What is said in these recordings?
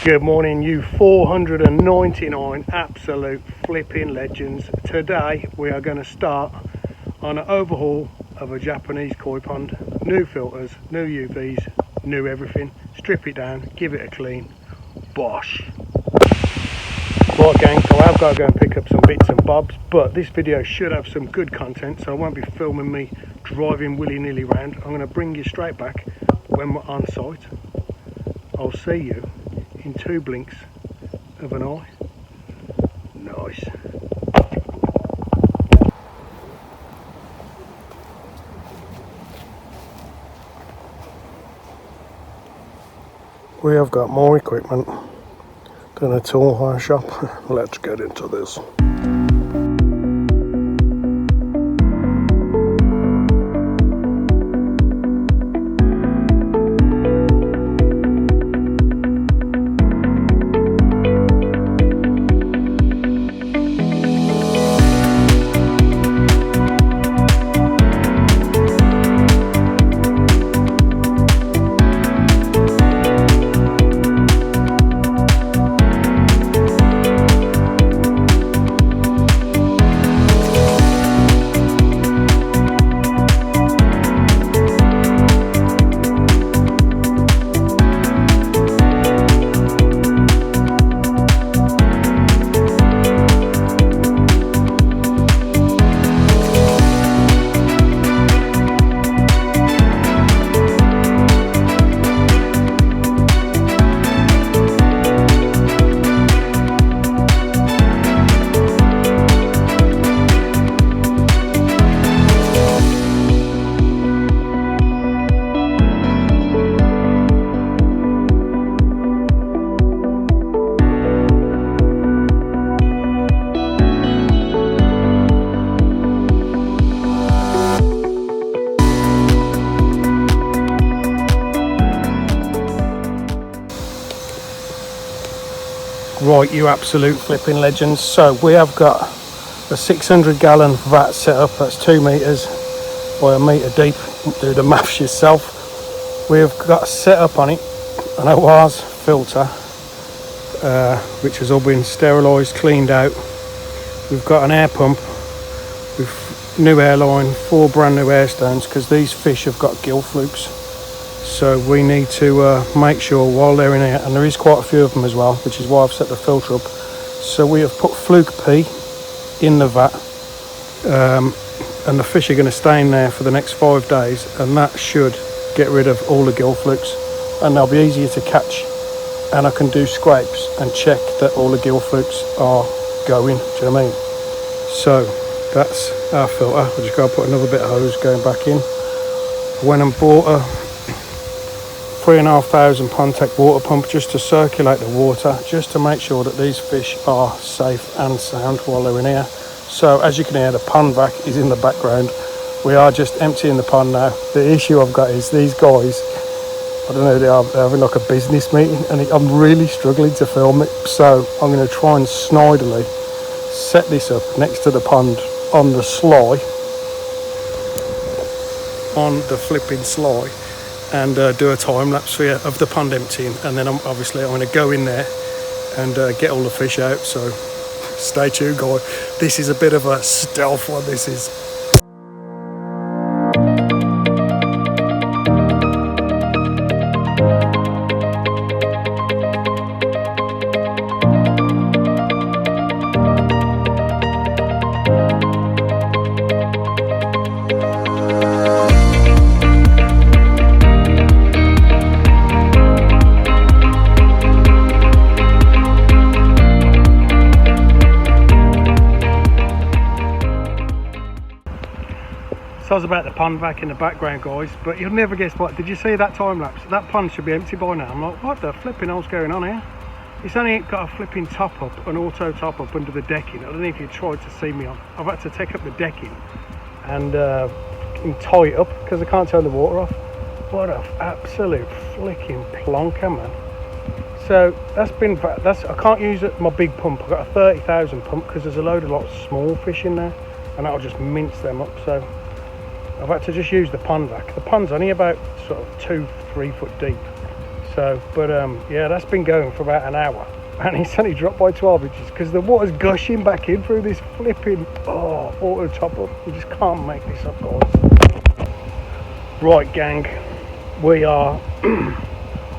Good morning, you 499 absolute flipping legends. Today we are going to start on an overhaul of a Japanese koi pond. New filters, new UVs, new everything. Strip it down, give it a clean. Bosh. Right gang, so I've got to go and pick up some bits and bobs, but this video should have some good content, so I won't be filming me driving willy-nilly around. I'm going to bring you straight back when we're on site. I'll see you in 2 blinks of an eye. Nice. We have got more equipment than a tool hire shop. Let's get into this. Right, you absolute flipping legends. So we have got a 600 gallon vat set up. That's 2 meters by 1 meter deep. Do the maths yourself. We've got set up on it an OAR's filter, which has all been sterilised, cleaned out. We've got an air pump with new airline, 4 brand new air stones, because these fish have got gill flukes. So we need to make sure while they're in here, and there is quite a few of them as well, which is why I've set the filter up. So we have put fluke P in the vat, and the fish are going to stay in there for the next 5 days, and that should get rid of all the gill flukes, and they'll be easier to catch, and I can do scrapes and check that all the gill flukes are going. Do you know what I mean? So that's our filter. I've just got to put another bit of hose going back in. Went and bought a 3,500 Pontec water pump just to circulate the water, just to make sure that these fish are safe and sound while they're in here. So as you can hear, the pond vac is in the background. We are just emptying the pond now. The issue I've got is these guys, I don't know, they're having like a business meeting, and I'm really struggling to film it. So I'm going to try and snidely set this up next to the pond on the sly, on the flipping sly, and do a time lapse for you of the pond emptying, and then I'm going to go in there and get all the fish out. So stay tuned, guys. This is a bit of a stealth one, this is. So I was about the pond vac in the background, guys, but you'll never guess what. Did you see that time lapse? That pond should be empty by now. I'm like, what the flipping hell's going on here? It's only got a flipping top up, an auto top up under the decking. I don't know if you tried to see me on. I've had to take up the decking and tie it up because I can't turn the water off. What an absolute flicking plonker, man. So I can't use my big pump. I've got a 30,000 pump because there's a load of like small fish in there, and that'll just mince them up. So I've had to just use the pond vac. The pond's only about sort of 2-3 foot deep, so So, but yeah, that's been going for about an hour, and it's only dropped by 12 inches because the water's gushing back in through this flipping auto top up. You just can't make this up, guys. Right, gang, we are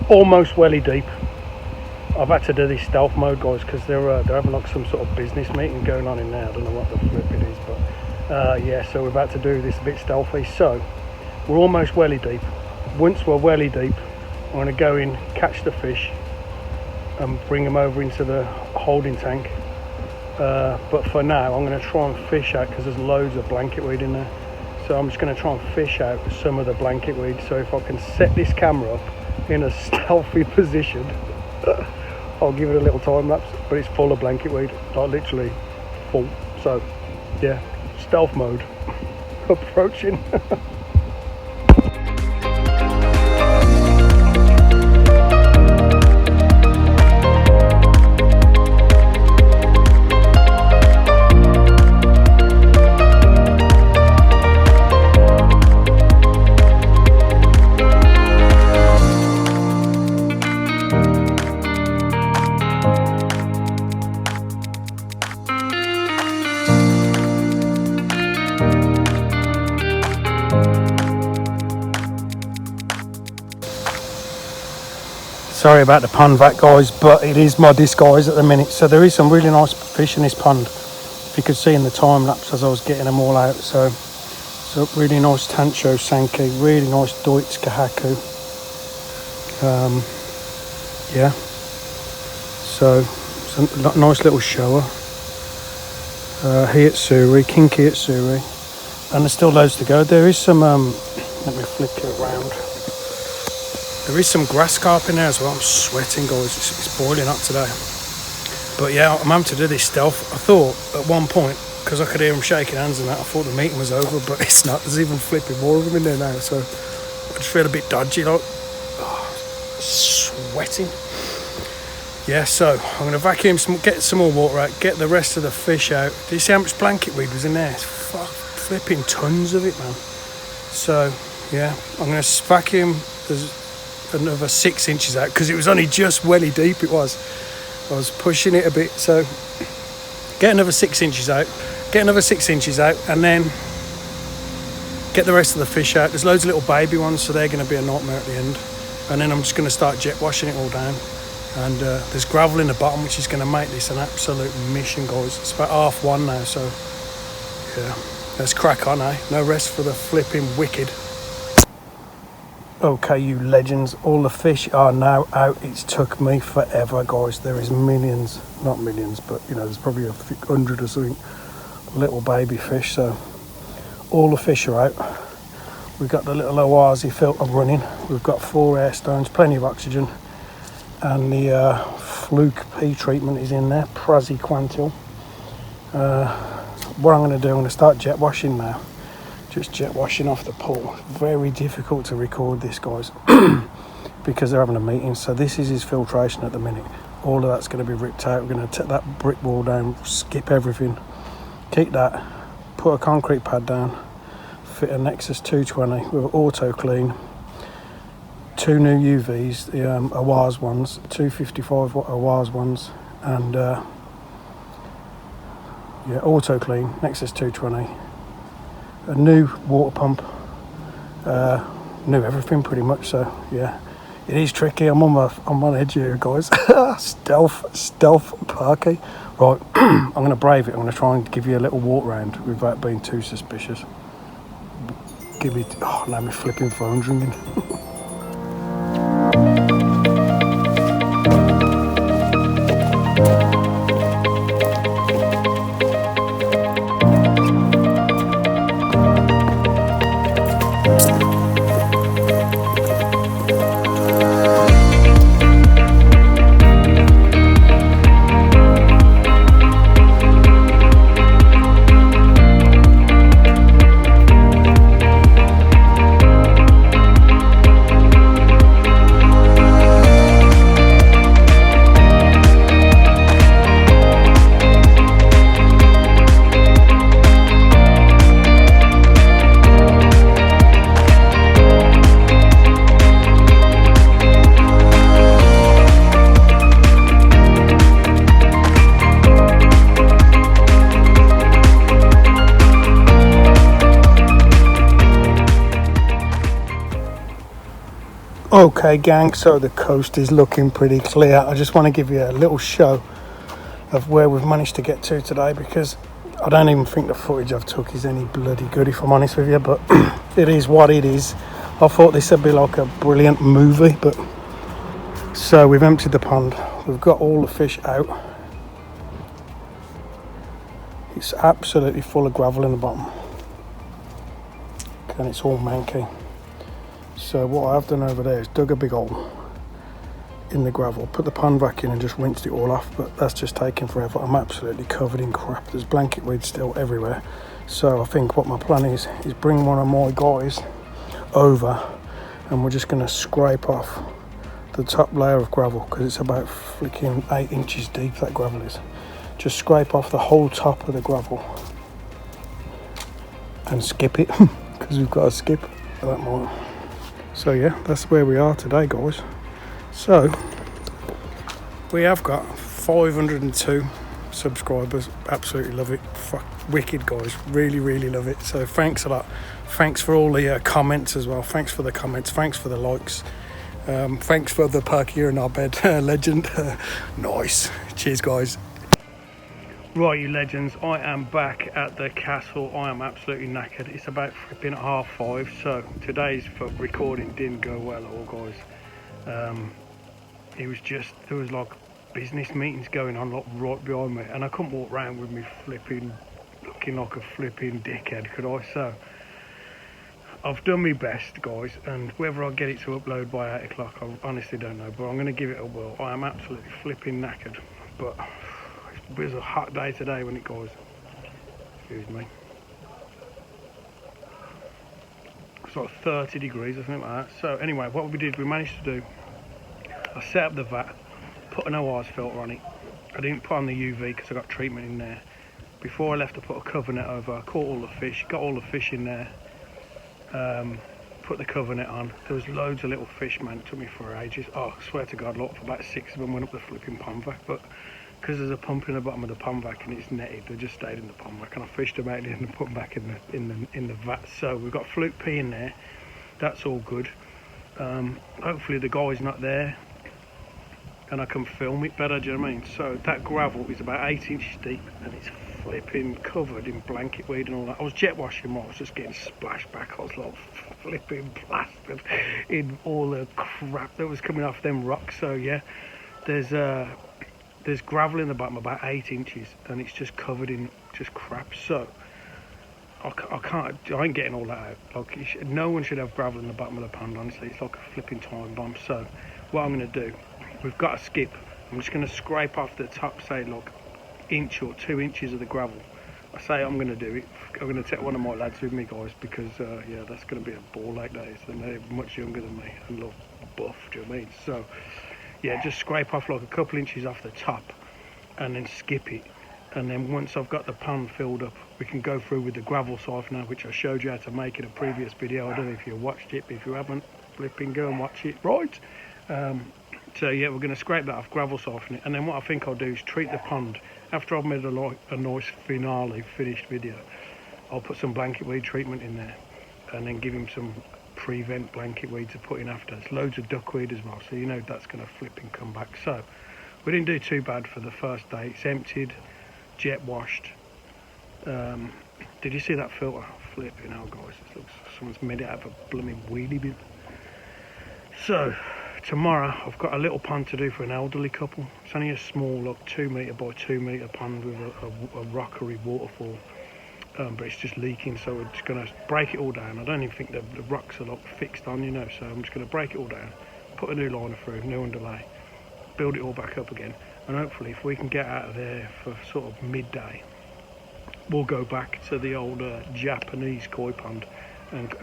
almost welly deep. I've had to do this stealth mode, guys, because they're having like some sort of business meeting going on in there. I don't know what the flip it is, but yeah, so we're about to do this a bit stealthy. So we're almost welly deep. Once we're welly deep, I'm going to go in, catch the fish and bring them over into the holding tank. But for now, I'm going to try and fish out, because there's loads of blanket weed in there. So I'm just going to try and fish out some of the blanket weed. So if I can set this camera up in a stealthy position, I'll give it a little time lapse, but it's full of blanket weed, like literally full. So yeah, stealth mode approaching. Sorry about the pond vac, guys, but it is my disguise at the minute. So there is some really nice fish in this pond, if you could see in the time lapse as I was getting them all out. So really nice Tancho Sankey, really nice Deutz Kahaku. Yeah, so it's a nice little shower. Hiyatsuri, King Hiyatsuri, and there's still loads to go. There is some, let me flick it around. There is some grass carp in there as well. I'm sweating, guys. It's boiling up today. But yeah, I'm having to do this stealth. I thought at one point, because I could hear them shaking hands and that, I thought the meeting was over, but it's not. There's even flipping more of them in there now. So I just feel a bit dodgy, like sweating. Yeah, so I'm going to vacuum some, get some more water out, get the rest of the fish out. Do you see how much blanket weed was in there? It's flipping tons of it, man. So yeah, I'm going to vacuum. There's another 6 inches out, because it was only just welly deep. I was pushing it a bit. So get another 6 inches out, and then get the rest of the fish out. There's loads of little baby ones, so they're going to be a nightmare at the end. And then I'm just going to start jet washing it all down. And there's gravel in the bottom, which is going to make this an absolute mission, guys. It's about 1:30 now, so yeah, let's crack on, eh? No rest for the flipping wicked. Okay, you legends, all the fish are now out. It's took me forever, guys. There is millions, not millions, but you know, there's probably 100 or something little baby fish. So all the fish are out. We've got the little Oazi filter running. We've got 4 air stones, plenty of oxygen, and the fluke P treatment is in there, praziquantel. What I'm going to do, I'm going to start jet washing now. Just jet washing off the pool. Very difficult to record this, guys, because they're having a meeting. So this is his filtration at the minute. All of that's going to be ripped out. We're going to take that brick wall down, skip everything, keep that, put a concrete pad down, fit a Nexus 220 with auto clean, 2 new UVs, the Awaz ones, 255 watt Awaz ones, and yeah, auto clean, Nexus 220. A new water pump, new everything pretty much. So yeah, it is tricky. I'm on edge here, guys. stealth parky. Right, I'm going to brave it. I'm going to try and give you a little walk round without being too suspicious. Give me, now my flipping phone's ringing. Okay gang, so the coast is looking pretty clear. I just want to give you a little show of where we've managed to get to today, because I don't even think the footage I've took is any bloody good, if I'm honest with you, but it is what it is. I thought this would be like a brilliant movie, but so we've emptied the pond, we've got all the fish out. It's absolutely full of gravel in the bottom and it's all manky. So what I've done over there is dug a big hole in the gravel, put the pond back in and just rinsed it all off, but that's just taking forever. I'm absolutely covered in crap. There's blanket weed still everywhere. So I think what my plan is bring one of my guys over and we're just going to scrape off the top layer of gravel, because it's about flicking 8 inches deep, that gravel is. Just scrape off the whole top of the gravel and skip it, because we've got to skip that more. So yeah, that's where we are today, guys. So we have got 502 subscribers. Absolutely love it. Fuck, wicked, guys. Really love it. So thanks a lot. Thanks for all the comments as well. Thanks for the comments. Thanks for the likes. Thanks for the perk here in our bed. Legend. Nice. Cheers, guys. Right, you legends, I am back at the castle. I am absolutely knackered. It's about flipping at 5:30, so today's recording didn't go well at all, guys. It was just, there was like business meetings going on like right behind me, and I couldn't walk around with me flipping, looking like a flipping dickhead, could I? So I've done my best, guys, and whether I get it to upload by 8 o'clock, I honestly don't know, but I'm going to give it a whirl. I am absolutely flipping knackered, but it was a hot day today when it goes. Excuse me. It's like 30 degrees or something like that. So anyway, what we did, we managed to do, I set up the vat, put an OR's filter on it. I didn't put on the UV because I got treatment in there. Before I left, I put a cover net over. I caught all the fish, got all the fish in there. Put the cover net on. There was loads of little fish, man. It took me for ages. Oh, I swear to God, look, for about 6 of them went up the flipping pond vac, but because there's a pump in the bottom of the pond vac and it's netted, they just stayed in the pond vac, and I fished them out and put them back in the vat. So we've got fluke P in there. That's all good. Hopefully the guy's not there and I can film it better, do you know what I mean? So that gravel is about 8 inches deep and it's flipping covered in blanket weed and all that. I was jet washing more, I was just getting splashed back. I was like flipping plastered in all the crap that was coming off them rocks. So yeah, there's gravel in the bottom about 8 inches and it's just covered in just crap. So I ain't getting all that out. Like, no one should have gravel in the bottom of the pond, honestly. It's like a flipping time bomb. So what I'm going to do, we've got a skip. I'm just going to scrape off the top, say like inch or 2 inches of the gravel. I say I'm going to do it. I'm going to take one of my lads with me, guys, because yeah, that's going to be a ball like that. And they're much younger than me and look buff, do you know what I mean? So yeah, just scrape off like a couple inches off the top and then skip it. And then once I've got the pond filled up, we can go through with the gravel siphoner, which I showed you how to make in a previous video. I don't know if you watched it, but if you haven't, flipping go and watch it, right? So yeah, we're going to scrape that off, gravel siphoner it, and then what I think I'll do is treat the pond. After I've made a nice finale, finished video, I'll put some blanket weed treatment in there and then give him some prevent blanket weed to put in after. There's loads of duckweed as well, so you know that's going to flip and come back. So we didn't do too bad for the first day. It's emptied, jet washed. Did you see that filter? Flipping hell, guys, it looks like someone's made it out of a blooming wheelie bin. So tomorrow I've got a little pond to do for an elderly couple. It's only a small, like 2 metre by 2 metre pond with a rockery waterfall. But it's just leaking, so we're just going to break it all down. I don't even think the rocks are like fixed on, you know, so I'm just going to break it all down, put a new liner through, new underlay, build it all back up again, and hopefully if we can get out of there for sort of midday, we'll go back to the old Japanese koi pond and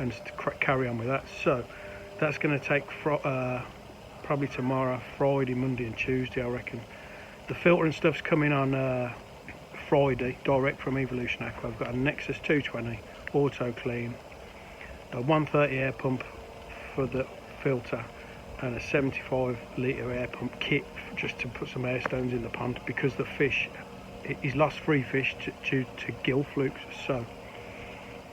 carry on with that. So that's going to take probably tomorrow, Friday, Monday and Tuesday, I reckon. The filter and stuff's coming on Friday, direct from Evolution Aqua. I've got a Nexus 220 auto clean, a 130 air pump for the filter, and a 75 litre air pump kit just to put some air stones in the pond, because the fish, he's lost 3 fish due to gill flukes. So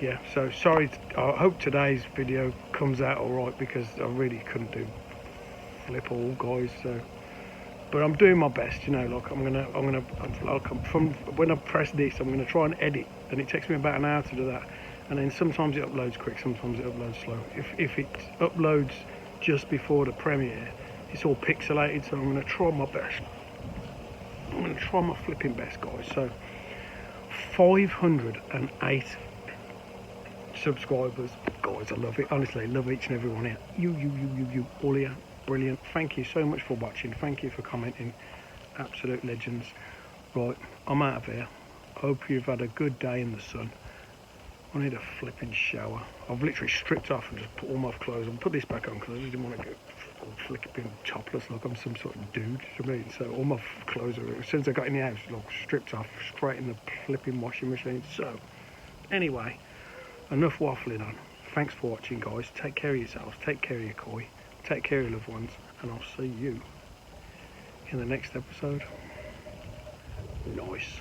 yeah, so sorry, I hope today's video comes out alright, because I really couldn't do flip all, guys. So, but I'm doing my best, you know. Like from when I press this, I'm gonna try and edit, and it takes me about an hour to do that. And then sometimes it uploads quick, sometimes it uploads slow. If it uploads just before the premiere, it's all pixelated. So I'm gonna try my best. I'm gonna try my flipping best, guys. So 508 subscribers, guys. I love it. Honestly, I love each and every one here. You, all here. Brilliant. Thank you so much for watching. Thank you for commenting. Absolute legends. Right, I'm out of here. Hope you've had a good day in the sun. I need a flipping shower. I've literally stripped off and just put all my clothes on. Put this back on because I just didn't want to get flipping topless like I'm some sort of dude. You know what I mean? So all my clothes are, as soon as I got in the house, like stripped off, straight in the flipping washing machine. So anyway, enough waffling on. Thanks for watching, guys. Take care of yourselves. Take care of your koi. Take care of your loved ones. And I'll see you in the next episode. Nice.